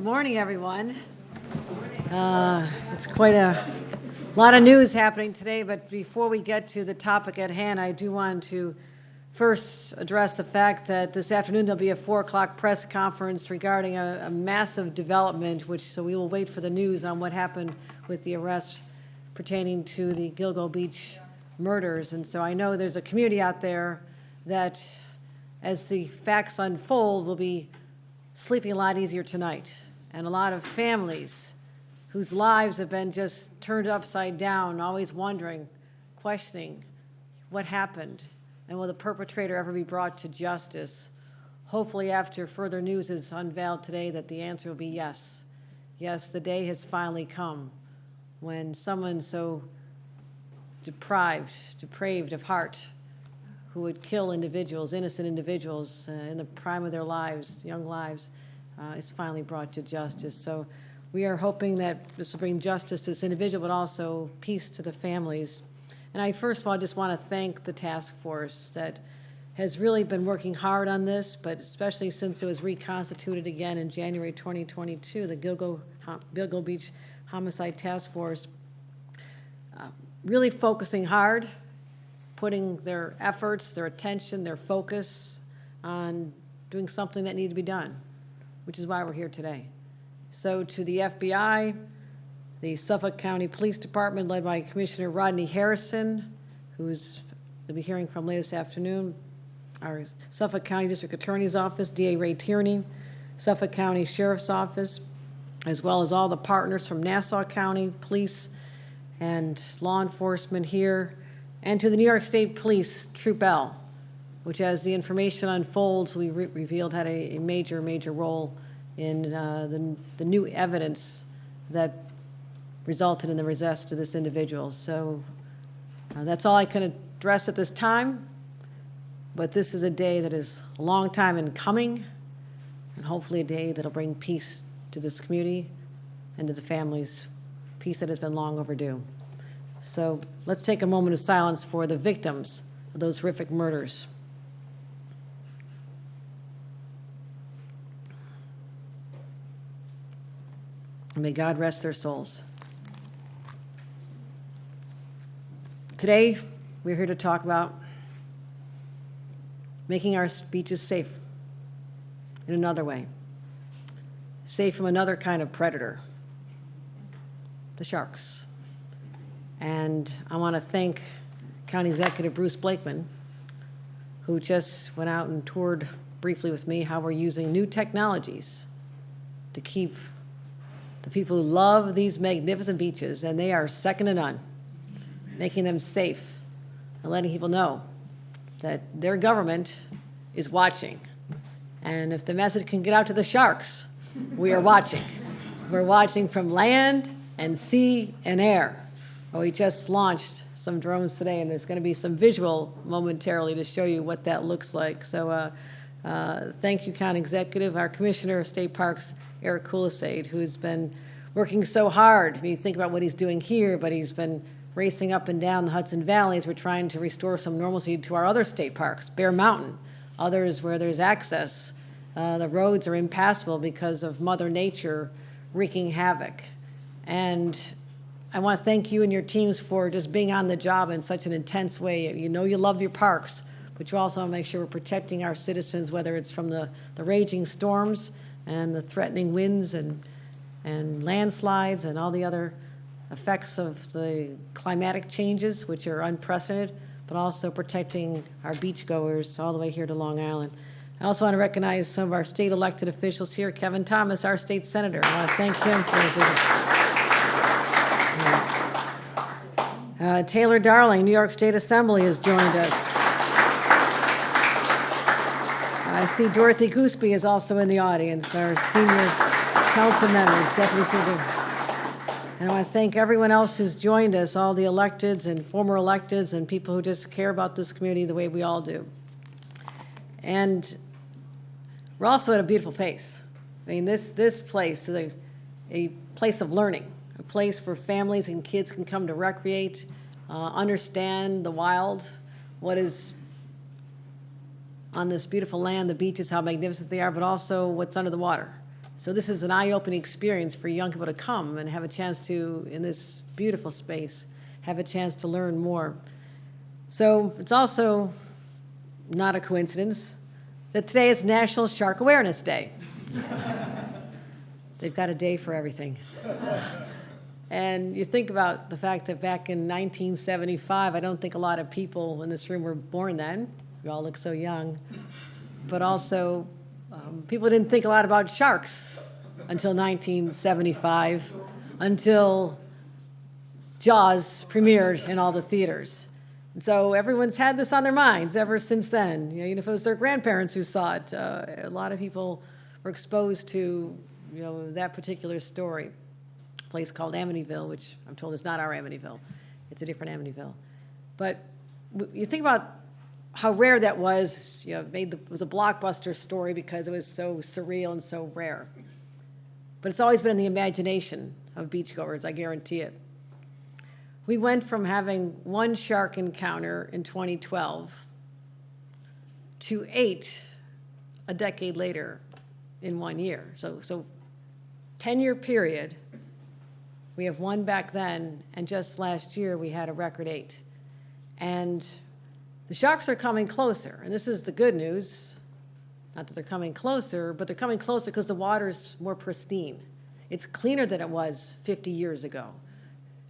Good morning, everyone. It's quite a lot of news happening today, but before we get to the topic at hand, I do want to first address the fact that this afternoon there'll be a 4 o'clock press conference regarding a massive development, so we will wait for the news on what happened with the arrest pertaining to the Gilgo Beach murders. And so I know there's a community out there that, as the facts unfold, will be sleeping a lot easier tonight. And a lot of families whose lives have been just turned upside down, always wondering, questioning what happened, and will the perpetrator ever be brought to justice? Hopefully, after further news is unveiled today, that the answer will be yes. Yes, the day has finally come when someone so depraved of heart, who would kill individuals, innocent individuals, in the prime of their lives, young lives, is finally brought to justice. So we are hoping that this will bring justice to this individual, but also peace to the families. And I, first of all, just want to thank the task force that has really been working hard on this, but especially since it was reconstituted again in January 2022, the Gilgo Beach Homicide Task Force, really focusing hard, putting their efforts, their attention, their focus on doing something that needed to be done, which is why we're here today. So to the FBI, the Suffolk County Police Department, led by Commissioner Rodney Harrison, who's we'll be hearing from later this afternoon, our Suffolk County District Attorney's Office, DA Ray Tierney, Suffolk County Sheriff's Office, as well as all the partners from Nassau County Police and law enforcement here, and to the New York State Police Troop L, which, as the information unfolds, we revealed had a major role in the new evidence that resulted in the arrest of this individual. So that's all I can address at this time, but this is a day that is a long time in coming, and hopefully a day that'll bring peace to this community and to the families, peace that has been long overdue. So let's take a moment of silence for the victims of those horrific murders. And may God rest their souls. Today, we're here to talk about making our beaches safe in another way, safe from another kind of predator, the sharks. And I want to thank County Executive Bruce Blakeman, who just went out and toured briefly with me how we're using new technologies to keep the people who love these magnificent beaches, and they are second to none, making them safe and letting people know that their government is watching. And if the message can get out to the sharks, we are watching. We're watching from land and sea and air. Well, we just launched some drones today, and there's going to be some visual momentarily to show you what that looks like. So thank you, County Executive. Our Commissioner of State Parks, Eric Kulisade, who's been working so hard. I mean, you think about what he's doing here, but he's been racing up and down the Hudson Valley as we're trying to restore some normalcy to our other state parks, Bear Mountain, others where there's access. The roads are impassable because of Mother Nature wreaking havoc. And I want to thank you and your teams for just being on the job in such an intense way. You know you love your parks, but you also want to make sure we're protecting our citizens, whether it's from the raging storms and the threatening winds and landslides and all the other effects of the climatic changes, which are unprecedented, but also protecting our beachgoers all the way here to Long Island. I also want to recognize some of our state elected officials here. Kevin Thomas, our state senator. I want to thank him for his leadership. Taylor Darling, New York State Assembly, has joined us. I see Dorothy Gooseby is also in the audience, our senior council member, deputy superintendent. And I want to thank everyone else who's joined us, all the electeds and former electeds and people who just care about this community the way we all do. And we're also at a beautiful place. I mean, this place is a place of learning, a place where families and kids can come to recreate, understand the wild, what is on this beautiful land, the beaches, how magnificent they are, but also what's under the water. So this is an eye-opening experience for young people to come and have a chance to, in this beautiful space, have a chance to learn more. So it's also not a coincidence that today is National Shark Awareness Day. They've got a day for everything. And you think about the fact that back in 1975, I don't think a lot of people in this room were born then. We all look so young. But also, people didn't think a lot about sharks until 1975, until Jaws premiered in all the theaters. And so everyone's had this on their minds ever since then. Even if it was their grandparents who saw it, a lot of people were exposed to that particular story. A place called Amityville, which I'm told is not our Amityville. It's a different Amityville. But you think about how rare that was. It was a blockbuster story because it was so surreal and so rare. But it's always been in the imagination of beachgoers, I guarantee it. We went from having one shark encounter in 2012 to 8 a decade later in 1 year. So 10-year period, we have one back then, and just last year we had a record 8. And the sharks are coming closer, and this is the good news. Not that they're coming closer, but they're coming closer because the water's more pristine. It's cleaner than it was 50 years ago.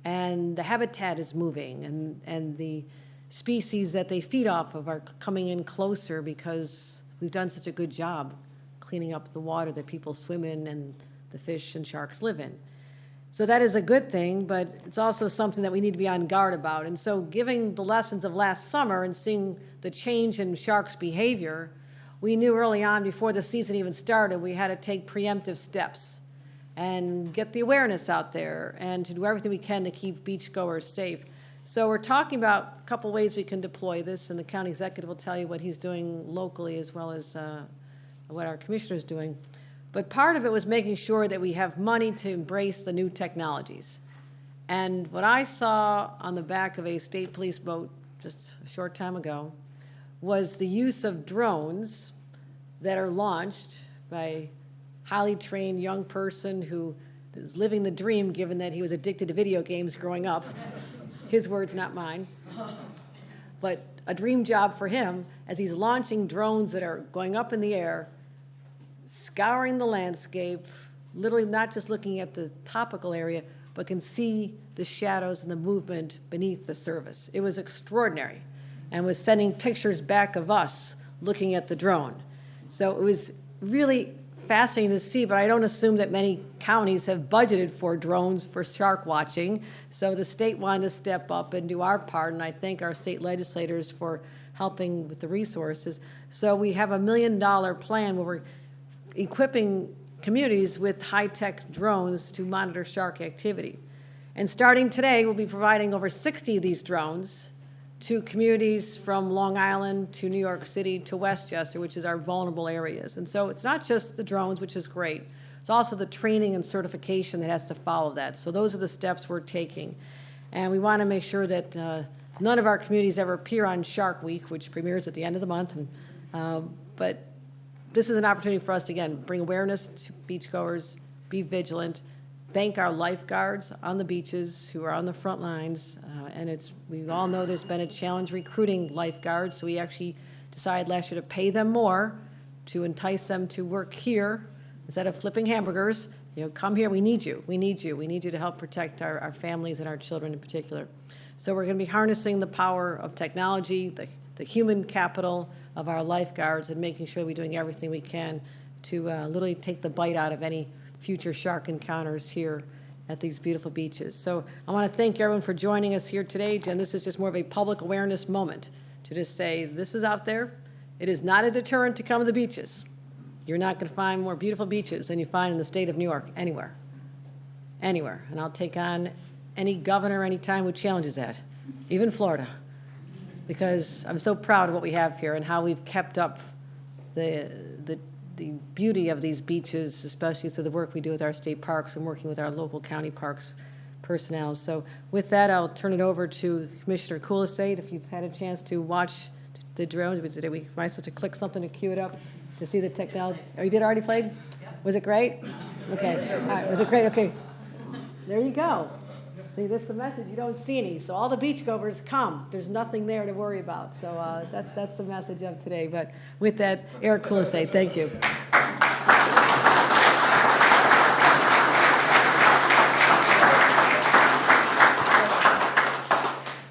And the habitat is moving, and the species that they feed off of are coming in closer because we've done such a good job cleaning up the water that people swim in and the fish and sharks live in. So that is a good thing, but it's also something that we need to be on guard about. And so giving the lessons of last summer and seeing the change in sharks' behavior, we knew early on, before the season even started, we had to take preemptive steps and get the awareness out there and to do everything we can to keep beachgoers safe. So we're talking about a couple ways we can deploy this, and the county executive will tell you what he's doing locally as well as what our commissioner is doing. But part of it was making sure that we have money to embrace the new technologies. And what I saw on the back of a state police boat just a short time ago was the use of drones that are launched by a highly trained young person who is living the dream, given that he was addicted to video games growing up. His words, not mine. But a dream job for him as he's launching drones that are going up in the air, scouring the landscape, literally not just looking at the topical area, but can see the shadows and the movement beneath the surface. It was extraordinary, and was sending pictures back of us looking at the drone. So it was really fascinating to see, but I don't assume that many counties have budgeted for drones for shark watching. So the state wanted to step up and do our part, and I thank our state legislators for helping with the resources. So we have $1 million plan where we're equipping communities with high-tech drones to monitor shark activity. And starting today, we'll be providing over 60 of these drones to communities from Long Island to New York City to Westchester, which is our vulnerable areas. And so it's not just the drones, which is great. It's also the training and certification that has to follow that. So those are the steps we're taking. And we want to make sure that none of our communities ever appear on Shark Week, which premieres at the end of the month. But this is an opportunity for us to, again, bring awareness to beachgoers, be vigilant, thank our lifeguards on the beaches who are on the front lines. We all know there's been a challenge recruiting lifeguards, so we actually decided last year to pay them more to entice them to work here instead of flipping hamburgers. Come here, we need you, we need you. We need you to help protect our families and our children in particular. So we're going to be harnessing the power of technology, the human capital of our lifeguards, and making sure we're doing everything we can to literally take the bite out of any future shark encounters here at these beautiful beaches. So I want to thank everyone for joining us here today, and this is just more of a public awareness moment to just say this is out there. It is not a deterrent to come to the beaches. You're not going to find more beautiful beaches than you find in the state of New York, anywhere. Anywhere. And I'll take on any governor anytime who challenges that, even Florida, because I'm so proud of what we have here and how we've kept up the beauty of these beaches, especially through the work we do with our state parks and working with our local county parks personnel. So with that, I'll turn it over to Commissioner Hochul. If you've had a chance to watch the drones, am I supposed to click something to cue it up to see the technology? Oh, you did already played? Yep. Was it great? Okay. All right. Was it great? Okay. There you go. See, this is the message. You don't see any. So all the beachgoers come. There's nothing there to worry about. So that's the message of today. But with that, Eric Kulisay, thank you.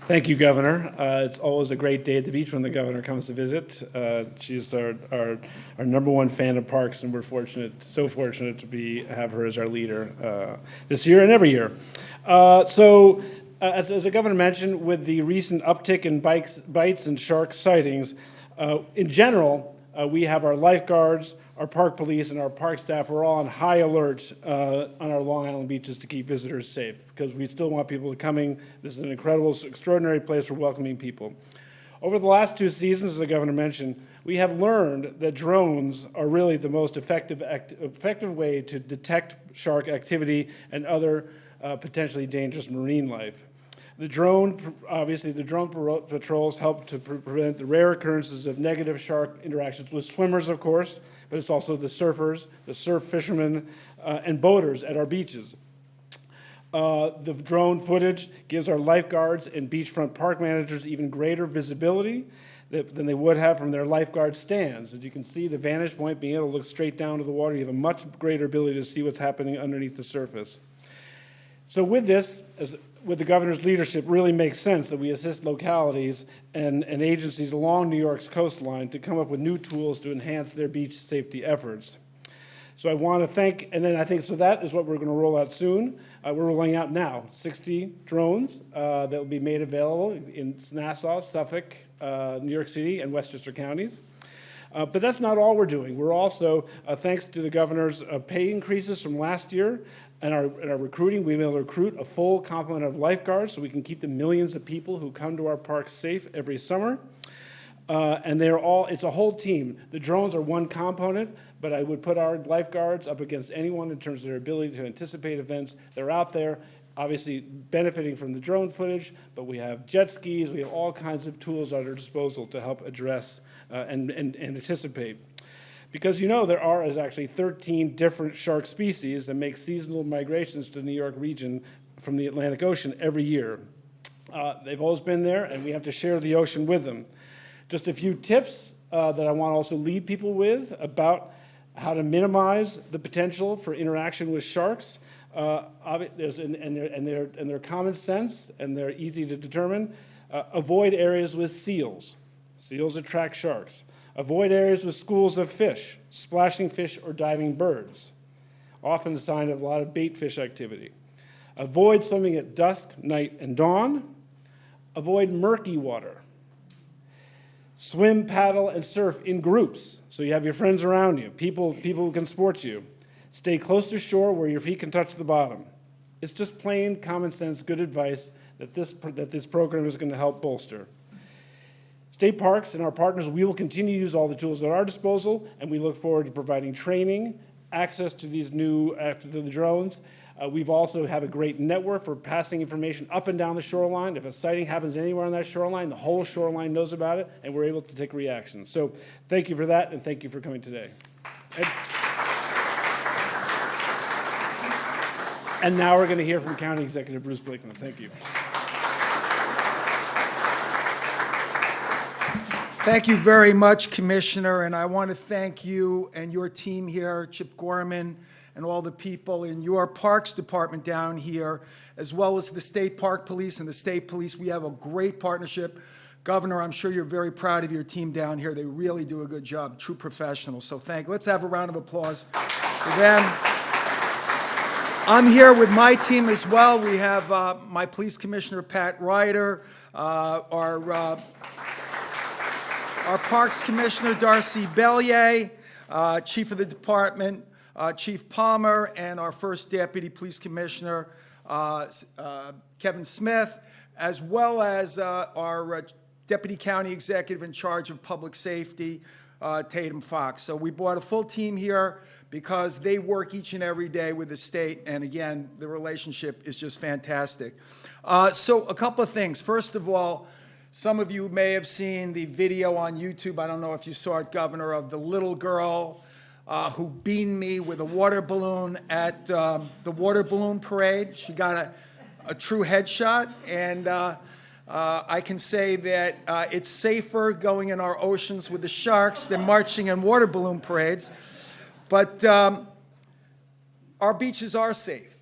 Thank you, Governor. It's always a great day at the beach when the governor comes to visit. She's our #1 fan of parks, and we're so fortunate to have her as our leader this year and every year. As the governor mentioned, with the recent uptick in bites and shark sightings, in general, we have our lifeguards, our park police, and our park staff. We're all on high alert on our Long Island beaches to keep visitors safe, because we still want people coming. This is an incredible, extraordinary place for welcoming people. Over the last 2 seasons, as the governor mentioned, we have learned that drones are really the most effective way to detect shark activity and other potentially dangerous marine life. The drone patrols help to prevent the rare occurrences of negative shark interactions with swimmers, of course, but it's also the surfers, the surf fishermen, and boaters at our beaches. The drone footage gives our lifeguards and beachfront park managers even greater visibility than they would have from their lifeguard stands. As you can see, the vantage point, being able to look straight down to the water, you have a much greater ability to see what's happening underneath the surface. So with this, with the governor's leadership, really makes sense that we assist localities and agencies along New York's coastline to come up with new tools to enhance their beach safety efforts. So I want to thank, and then I think, so that is what we're going to roll out soon. We're rolling out now 60 drones that will be made available in Nassau, Suffolk, New York City, and Westchester counties. But that's not all we're doing. We're also, thanks to the governor's pay increases from last year, and our recruiting, we've been able to recruit a full complement of lifeguards so we can keep the millions of people who come to our parks safe every summer. And it's a whole team. The drones are one component, but I would put our lifeguards up against anyone in terms of their ability to anticipate events. They're out there, obviously benefiting from the drone footage, but we have jet skis, we have all kinds of tools at our disposal to help address and anticipate. Because there are actually 13 different shark species that make seasonal migrations to the New York region from the Atlantic Ocean every year. They've always been there, and we have to share the ocean with them. Just a few tips that I want to also leave people with about how to minimize the potential for interaction with sharks. They're common sense, and they're easy to determine. Avoid areas with seals. Seals attract sharks. Avoid areas with schools of fish, splashing fish, or diving birds, often a sign of a lot of bait fish activity. Avoid swimming at dusk, night, and dawn. Avoid murky water. Swim, paddle, and surf in groups, so you have your friends around you, people who can sport you. Stay close to shore where your feet can touch the bottom. It's just plain common sense, good advice that this program is going to help bolster. State parks and our partners, we will continue to use all the tools at our disposal, and we look forward to providing training, access to these new to the drones. We've also have a great network for passing information up and down the shoreline. If a sighting happens anywhere on that shoreline, the whole shoreline knows about it, and we're able to take reactions. So thank you for that, and thank you for coming today. And now we're going to hear from County Executive Bruce Blakeman. Thank you. Thank you very much, Commissioner, and I want to thank you and your team here, Chip Gorman, and all the people in your Parks Department down here, as well as the State Park Police and the State Police. We have a great partnership. Governor, I'm sure you're very proud of your team down here. They really do a good job, true professionals. So let's have a round of applause for them. I'm here with my team as well. We have my Police Commissioner, Pat Ryder, our Parks Commissioner, Darcy Bellier, Chief of the Department, Chief Palmer, and our first Deputy Police Commissioner, Kevin Smith, as well as our Deputy County Executive in charge of Public Safety, Tatum Fox. So we brought a full team here because they work each and every day with the state, and again, the relationship is just fantastic. So a couple of things. First of all, some of you may have seen the video on YouTube. I don't know if you saw it, Governor, of the little girl who beamed me with a water balloon at the water balloon parade. She got a true headshot, and I can say that it's safer going in our oceans with the sharks than marching in water balloon parades. But our beaches are safe.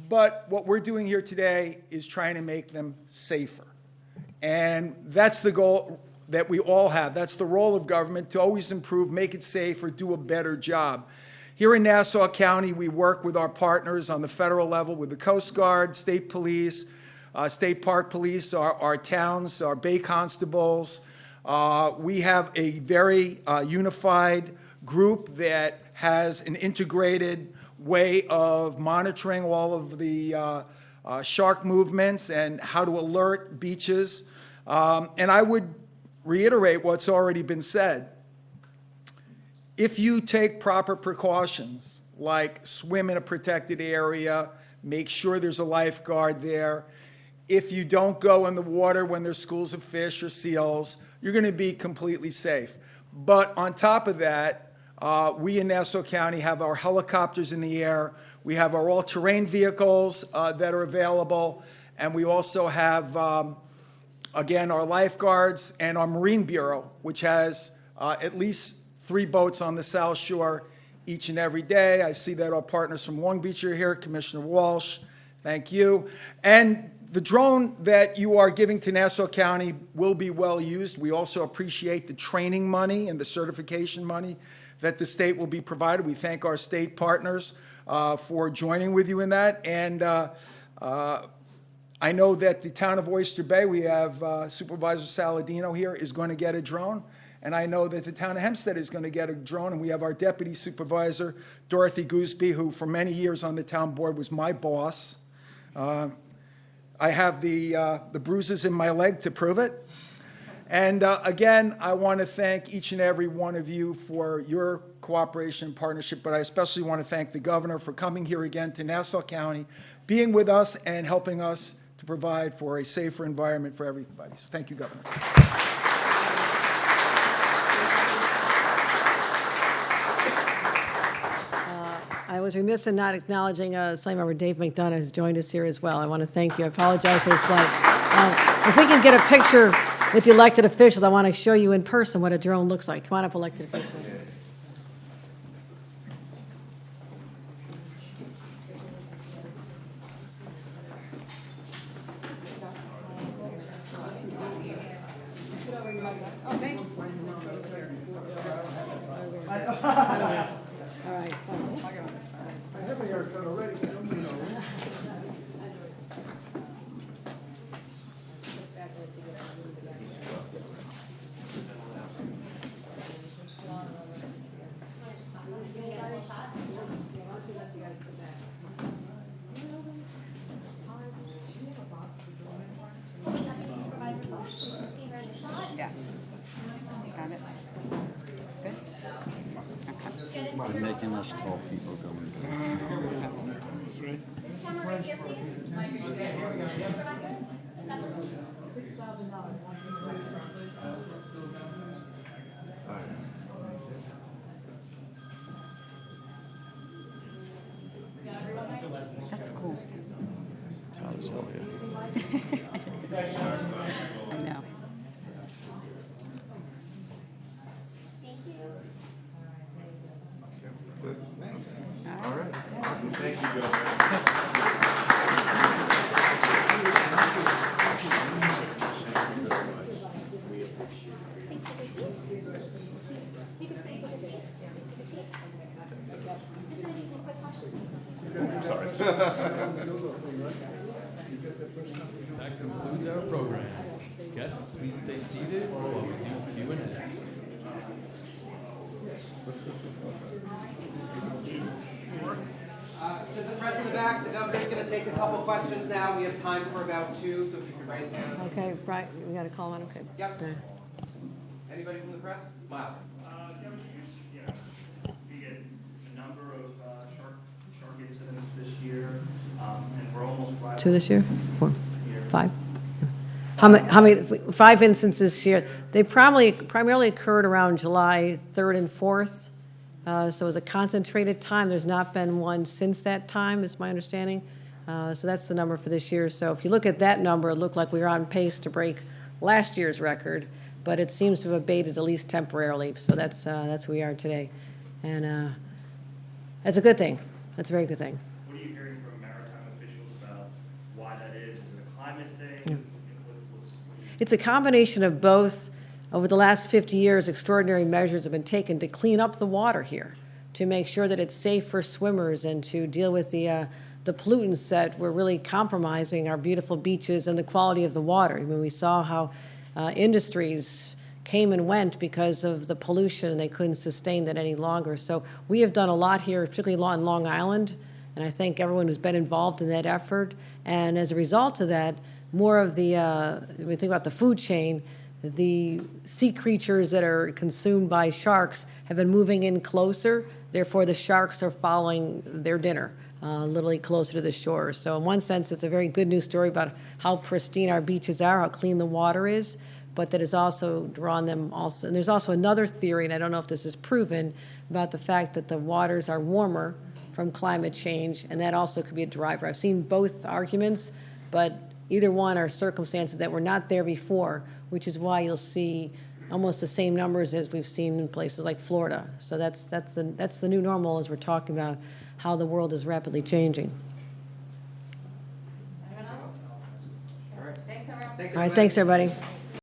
But what we're doing here today is trying to make them safer. And that's the goal that we all have. That's the role of government, to always improve, make it safer, do a better job. Here in Nassau County, we work with our partners on the federal level with the Coast Guard, state police, state park police, our towns, our bay constables. We have a very unified group that has an integrated way of monitoring all of the shark movements and how to alert beaches. And I would reiterate what's already been said. If you take proper precautions, like swim in a protected area, make sure there's a lifeguard there, if you don't go in the water when there's schools of fish or seals, you're going to be completely safe. But on top of that, we in Nassau County have our helicopters in the air. We have our all-terrain vehicles that are available. And we also have, again, our lifeguards and our Marine Bureau, which has at least 3 boats on the South Shore each and every day. I see that our partners from Long Beach are here. Commissioner Walsh, thank you. And the drone that you are giving to Nassau County will be well used. We also appreciate the training money and the certification money that the state will be provided. We thank our state partners for joining with you in that. And I know that the town of Oyster Bay, we have Supervisor Saladino here, is going to get a drone. And I know that the town of Hempstead is going to get a drone. And we have our deputy supervisor, Dorothy Gooseby, who for many years on the town board was my boss. I have the bruises in my leg to prove it. And again, I want to thank each and every one of you for your cooperation and partnership, but I especially want to thank the governor for coming here again to Nassau County, being with us and helping us to provide for a safer environment for everybody. So thank you, Governor. I was remiss in not acknowledging Assembly Member Dave McDonough has joined us here as well. I want to thank you. I apologize for the slide. If we can get a picture with the elected officials, I want to show you in person what a drone looks like. Come on up, elected officials. All right. I have a haircut already. Yeah. Got it. Good. Okay. By making us tall people go into That's cool. I know. That concludes our program. Guests, please stay seated while we do Q&A. To the press in the back, the governor's going to take a couple questions now. We have time for about 2, so if you could raise your hand. Okay, right, we got to call on, okay. Yep. Anybody from the press? Miles. We get a number of shark incidents this year, and we're almost right. 2 this year? 4? 5? How many, 5 instances here. They primarily occurred around July 3rd and 4th, So it was a concentrated time. There's not been one since that time, is my understanding. So that's the number for this year. So if you look at that number, it looked like we were on pace to break last year's record, but it seems to have abated at least temporarily. So that's where we are today. And that's a good thing. That's a very good thing. What are you hearing from maritime officials about why that is? Is it a climate thing? It's a combination of both. Over the last 50 years, extraordinary measures have been taken to clean up the water here, to make sure that it's safe for swimmers and to deal with the pollutants that were really compromising our beautiful beaches and the quality of the water. I mean, we saw how industries came and went because of the pollution, and they couldn't sustain that any longer. So we have done a lot here, particularly on Long Island, and I thank everyone who's been involved in that effort. And as a result of that, more of the, when we think about the food chain, the sea creatures that are consumed by sharks have been moving in closer. Therefore, the sharks are following their dinner, literally closer to the shore. So in one sense, it's a very good news story about how pristine our beaches are, how clean the water is, but that has also drawn them also. And there's also another theory, and I don't know if this is proven, about the fact that the waters are warmer from climate change, and that also could be a driver. I've seen both arguments, but either one are circumstances that were not there before, which is why you'll see almost the same numbers as we've seen in places like Florida. So that's the new normal as we're talking about how the world is rapidly changing. All right. All right, thanks, everybody.